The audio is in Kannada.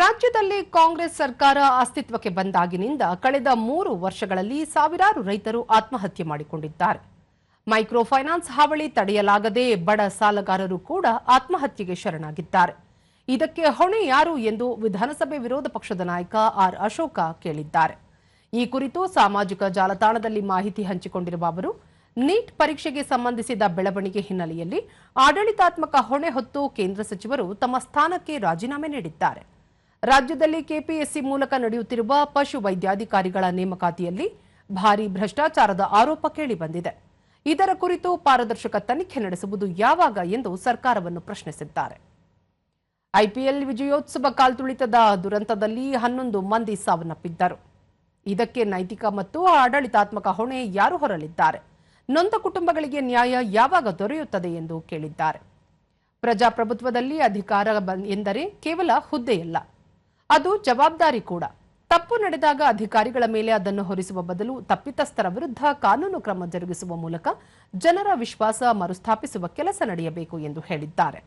ರಾಜ್ಯದಲ್ಲಿ ಕಾಂಗ್ರೆಸ್ ಸರ್ಕಾರ ಅಸ್ತಿತ್ವಕ್ಕೆ ಬಂದಾಗಿನಿಂದ ಕಳೆದ 3 ವರ್ಷಗಳಲ್ಲಿ ಸಾವಿರಾರು ರೈತರು ಆತ್ಮಹತ್ಯೆ ಮಾಡಿಕೊಂಡಿದ್ದಾರೆ. ಮೈಕ್ರೋ ಫೈನಾನ್ಸ್ ಹಾವಳಿ ತಡೆಯಲಾಗದೆ ಬಡ ಸಾಲಗಾರರು ಕೂಡ ಆತ್ಮಹತ್ಯೆಗೆ ಶರಣಾಗಿದ್ದಾರೆ. ಇದಕ್ಕೆ ಹೊಣೆ ಯಾರು ಎಂದು ವಿಧಾನಸಭೆ ವಿರೋಧ ಪಕ್ಷದ ನಾಯಕ ಆರ್ ಅಶೋಕ ಕೇಳಿದ್ದಾರೆ. ಈ ಕುರಿತು ಸಾಮಾಜಿಕ ಜಾಲತಾಣದಲ್ಲಿ ಮಾಹಿತಿ ಹಂಚಿಕೊಂಡಿರುವ ಅವರು, ನೀಟ್ ಪರೀಕ್ಷೆಗೆ ಸಂಬಂಧಿಸಿದ ಬೆಳವಣಿಗೆ ಹಿನ್ನೆಲೆಯಲ್ಲಿ ಆಡಳಿತಾತ್ಮಕ ಹೊಣೆ ಹೊತ್ತು ಕೇಂದ್ರ ಸಚಿವರು ತಮ್ಮ ಸ್ಥಾನಕ್ಕೆ ರಾಜೀನಾಮೆ ನೀಡಿದ್ದಾರೆ. ರಾಜ್ಯದಲ್ಲಿ ಕೆಪಿಎಸ್ಸಿ ಮೂಲಕ ನಡೆಯುತ್ತಿರುವ ಪಶು ವೈದ್ಯಾಧಿಕಾರಿಗಳ ನೇಮಕಾತಿಯಲ್ಲಿ ಭಾರೀ ಭ್ರಷ್ಟಾಚಾರದ ಆರೋಪ ಕೇಳಿಬಂದಿದೆ. ಇದರ ಕುರಿತು ಪಾರದರ್ಶಕ ತನಿಖೆ ನಡೆಸುವುದು ಯಾವಾಗ ಎಂದು ಸರ್ಕಾರವನ್ನು ಪ್ರಶ್ನಿಸಿದ್ದಾರೆ. ಐಪಿಎಲ್ ವಿಜಯೋತ್ಸವ ಕಾಲ್ತುಳಿತದ ದುರಂತದಲ್ಲಿ 11 ಮಂದಿ ಸಾವನ್ನಪ್ಪಿದ್ದರು. ಇದಕ್ಕೆ ನೈತಿಕ ಮತ್ತು ಆಡಳಿತಾತ್ಮಕ ಹೊಣೆ ಯಾರು ಹೊರಲಿದ್ದಾರೆ? ನೊಂದ ಕುಟುಂಬಗಳಿಗೆ ನ್ಯಾಯ ಯಾವಾಗ ದೊರೆಯುತ್ತದೆ ಎಂದು ಕೇಳಿದ್ದಾರೆ. ಪ್ರಜಾಪ್ರಭುತ್ವದಲ್ಲಿ ಅಧಿಕಾರ ಎಂದರೆ ಕೇವಲ ಹುದ್ದೆಯಲ್ಲ, ಅದು ಜವಾಬ್ದಾರಿ ಕೂಡ. ತಪ್ಪು ನಡೆದಾಗ ಅಧಿಕಾರಿಗಳ ಮೇಲೆ ಅದನ್ನು ಹೊರಿಸುವ ಬದಲು ತಪ್ಪಿತಸ್ಥರ ವಿರುದ್ಧ ಕಾನೂನು ಕ್ರಮ ಜರುಗಿಸುವ ಮೂಲಕ ಜನರ ವಿಶ್ವಾಸ ಮರುಸ್ಥಾಪಿಸುವ ಕೆಲಸ ನಡೆಯಬೇಕು ಎಂದು ಹೇಳಿದ್ದಾರೆ.